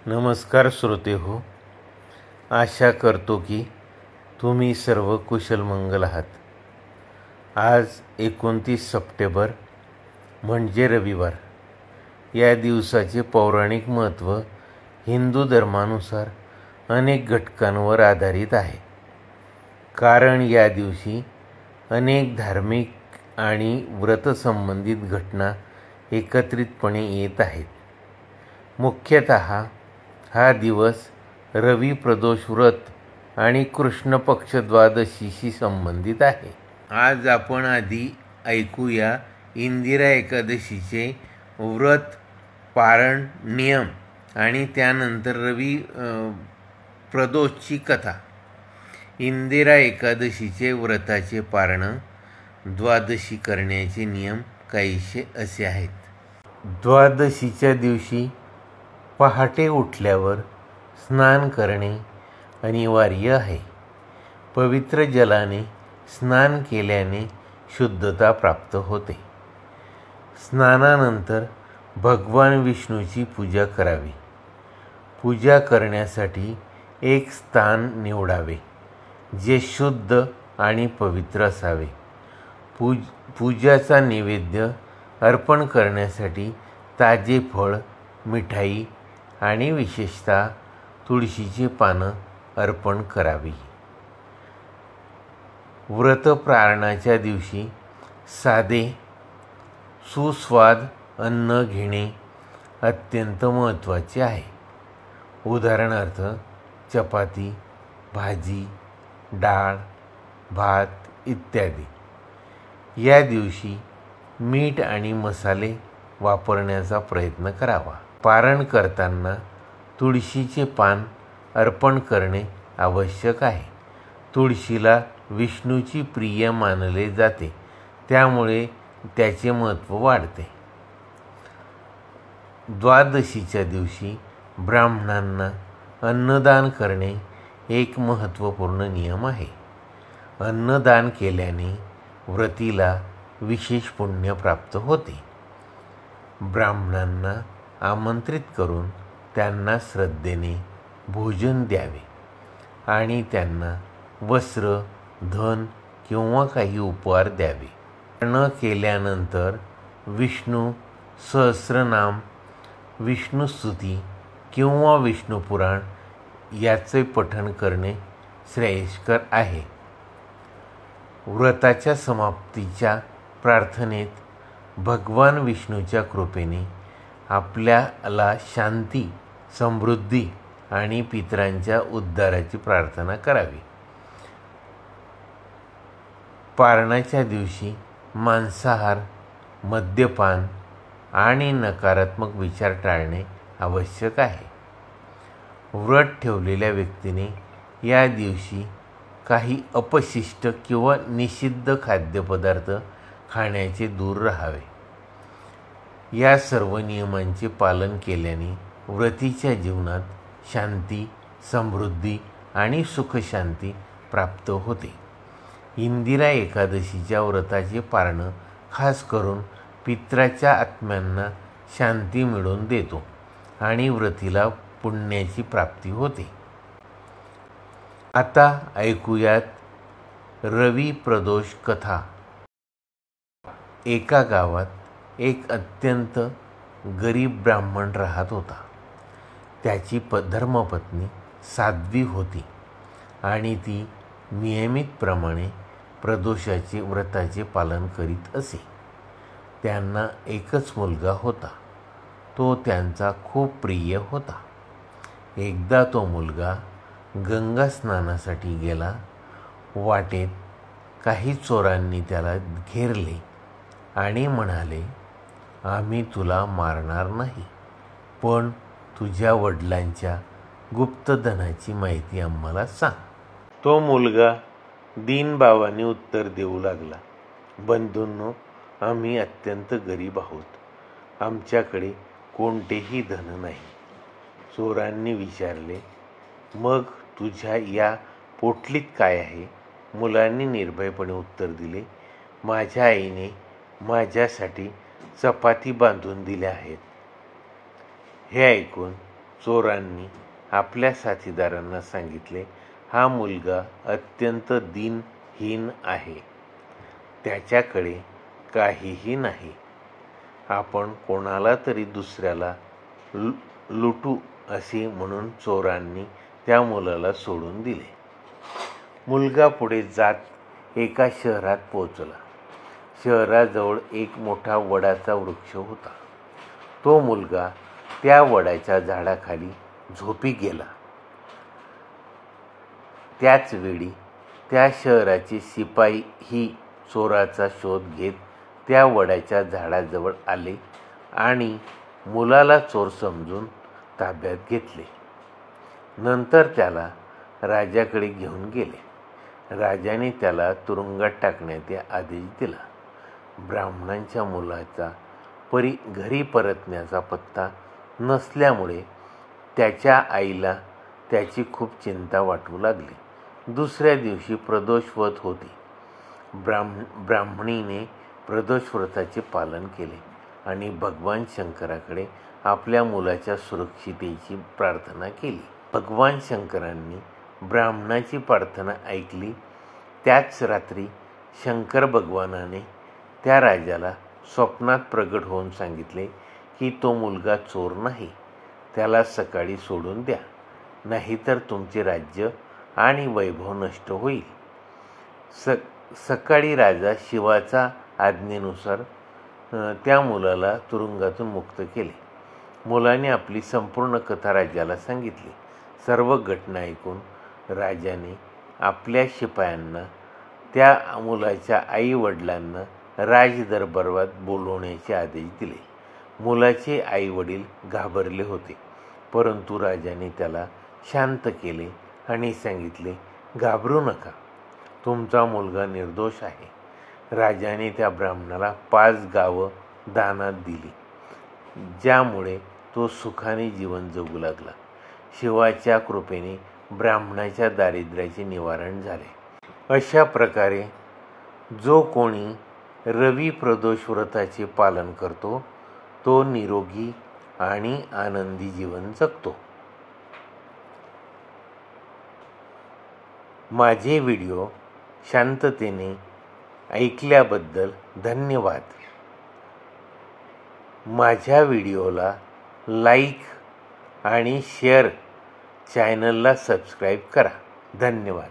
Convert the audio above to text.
नमस्कार श्रोते हो, आशा करतो की तुम्ही सर्व कुशल मंगल आहात. आज 29 सप्टेंबर म्हणजे रविवार. या दिवसाचे पौराणिक महत्त्व हिंदू धर्मानुसार अनेक घटकांवर आधारित आहे. कारण या दिवशी अनेक धार्मिक आणि व्रतसंबंधित घटना एकत्रितपणे येत आहेत. मुख्यतः हा दिवस रवी प्रदोष व्रत आणि कृष्ण पक्ष द्वादशीशी संबंधित आहे. आज आपण आधी ऐकूया इंदिरा एकादशीचे व्रत, पारण, नियम आणि त्यानंतर रवी प्रदोषची कथा. इंदिरा एकादशीचे व्रताचे पारण द्वादशी करण्याचे नियम काहीसे असे आहेत. द्वादशीच्या दिवशी पहाटे उठल्यावर स्नान करणे अनिवार्य आहे. पवित्र जलाने स्नान केल्याने शुद्धता प्राप्त होते. स्नानानंतर भगवान विष्णूची पूजा करावी. पूजा करण्यासाठी एक स्थान निवडावे जे शुद्ध आणि पवित्र असावे. पूजाचा नैवेद्य अर्पण करण्यासाठी ताजे फळ, मिठाई आणि विशेषतः तुळशीची पानं अर्पण करावी. व्रत पारणाच्या दिवशी साधे सुस्वाद अन्न घेणे अत्यंत महत्त्वाचे आहे. उदाहरणार्थ चपाती, भाजी, डाळ, भात इत्यादी. या दिवशी मीठ आणि मसाले वापरण्याचा प्रयत्न करावा. पारण करताना तुळशीचे पान अर्पण करणे आवश्यक आहे. तुळशीला विष्णूची प्रिय मानले जाते, त्यामुळे त्याचे महत्त्व वाढते. द्वादशीच्या दिवशी ब्राह्मणांना अन्नदान करणे एक महत्त्वपूर्ण नियम आहे. अन्नदान केल्याने व्रतीला विशेष पुण्य प्राप्त होते. ब्राह्मणांना आमंत्रित करून त्यांना श्रद्धेने भोजन द्यावे आणि त्यांना वस्त्र, धन किंवा काही उपहार द्यावे. न केल्यानंतर विष्णू सहस्रनाम, विष्णुस्तुती किंवा विष्णुपुराण याचे पठण करणे श्रेयस्कर आहे. व्रताच्या समाप्तीच्या प्रार्थनेत भगवान विष्णूच्या कृपेने आपल्याला शांती, समृद्धी आणि पितरांच्या उद्धाराची प्रार्थना करावी. पारणाच्या दिवशी मांसाहार, मद्यपान आणि नकारात्मक विचार टाळणे आवश्यक आहे. व्रत ठेवलेल्या व्यक्तीने या दिवशी काही अपशिष्ट किंवा निषिद्ध खाद्यपदार्थ खाण्याचे दूर राहावे. या सर्व नियमांचे पालन केल्याने व्रतीच्या जीवनात शांती, समृद्धी आणि सुखशांती प्राप्त होते. इंदिरा एकादशीच्या व्रताचे पारण खास करून पितराच्या आत्म्यांना शांती मिळवून देतो आणि व्रतीला पुण्याची प्राप्ती होते. आता ऐकूयात रवी प्रदोष कथा. एका गावात एक अत्यंत गरीब ब्राह्मण राहत होता. त्याची धर्मपत्नी साध्वी होती आणि ती नियमितप्रमाणे प्रदोषाचे व्रताचे पालन करीत असे. त्यांना एकच मुलगा होता. तो त्यांचा खूप प्रिय होता. एकदा तो मुलगा गंगा स्नानासाठी गेला. वाटेत काही चोरांनी त्याला घेरले आणि म्हणाले, आम्ही तुला मारणार नाही, पण तुझ्या वडिलांच्या गुप्तधनाची माहिती आम्हाला सांग. तो मुलगा दीनभावाने उत्तर देऊ लागला, बंधूंनो, आम्ही अत्यंत गरीब आहोत. आमच्याकडे कोणतेही धन नाही. चोरांनी विचारले, मग तुझ्या या पोटलीत काय आहे? मुलांनी निर्भयपणे उत्तर दिले, माझ्या आईने माझ्यासाठी चपाती बांधून दिल्या आहेत. हे ऐकून चोरांनी आपल्या साथीदारांना सांगितले, हा मुलगा अत्यंत दीनहीन आहे, त्याच्याकडे काहीही नाही. आपण कोणाला तरी दुसऱ्याला लुटू असे म्हणून चोरांनी त्या मुलाला सोडून दिले. मुलगा पुढे जात एका शहरात पोहोचला. शहराजवळ एक मोठा वडाचा वृक्ष होता. तो मुलगा त्या वडाच्या झाडाखाली झोपी गेला. त्याच वेळी त्या शहराचे शिपाईही चोराचा शोध घेत त्या वडाच्या झाडाजवळ आले आणि मुलाला चोर समजून ताब्यात घेतले. नंतर त्याला राजाकडे घेऊन गेले. राजाने त्याला तुरुंगात टाकण्याचा आदेश दिला. ब्राह्मणांच्या मुलाचा घरी परतण्याचा पत्ता नसल्यामुळे त्याच्या आईला त्याची खूप चिंता वाटू लागली. दुसऱ्या दिवशी प्रदोष व्रत होते. ब्राह्मणीने प्रदोष व्रताचे पालन केले आणि भगवान शंकराकडे आपल्या मुलाच्या सुरक्षितेची प्रार्थना केली. भगवान शंकरांनी ब्राह्मणाची प्रार्थना ऐकली. त्याच रात्री शंकर भगवानाने त्या राजाला स्वप्नात प्रगट होऊन सांगितले की तो मुलगा चोर नाही, त्याला सकाळी सोडून द्या, नाहीतर तुमचे राज्य आणि वैभव नष्ट होईल. सकाळी राजा शिवाच्या आज्ञेनुसार त्या मुलाला तुरुंगातून मुक्त केले. मुलाने आपली संपूर्ण कथा राजाला सांगितली. सर्व घटना ऐकून राजाने आपल्या शिपायांना त्या मुलाच्या आई वडिलांना राजदरबारात बोलवण्याचे आदेश दिले. मुलाचे आई वडील घाबरले होते, परंतु राजाने त्याला शांत केले आणि सांगितले, घाबरू नका, तुमचा मुलगा निर्दोष आहे. राजाने त्या ब्राह्मणाला 5 गावं दानात दिली, ज्यामुळे तो सुखाने जीवन जगू लागला. शिवाच्या कृपेने ब्राह्मणाच्या दारिद्र्याचे निवारण झाले. अशा प्रकारे जो कोणी रवी प्रदोष व्रताचे पालन करतो तो निरोगी आणि आनंदी जीवन जगतो. माझे व्हिडिओ शांततेने ऐकल्याबद्दल धन्यवाद. माझ्या व्हिडिओला लाईक आणि शेअर, चॅनलला सबस्क्राईब करा. धन्यवाद.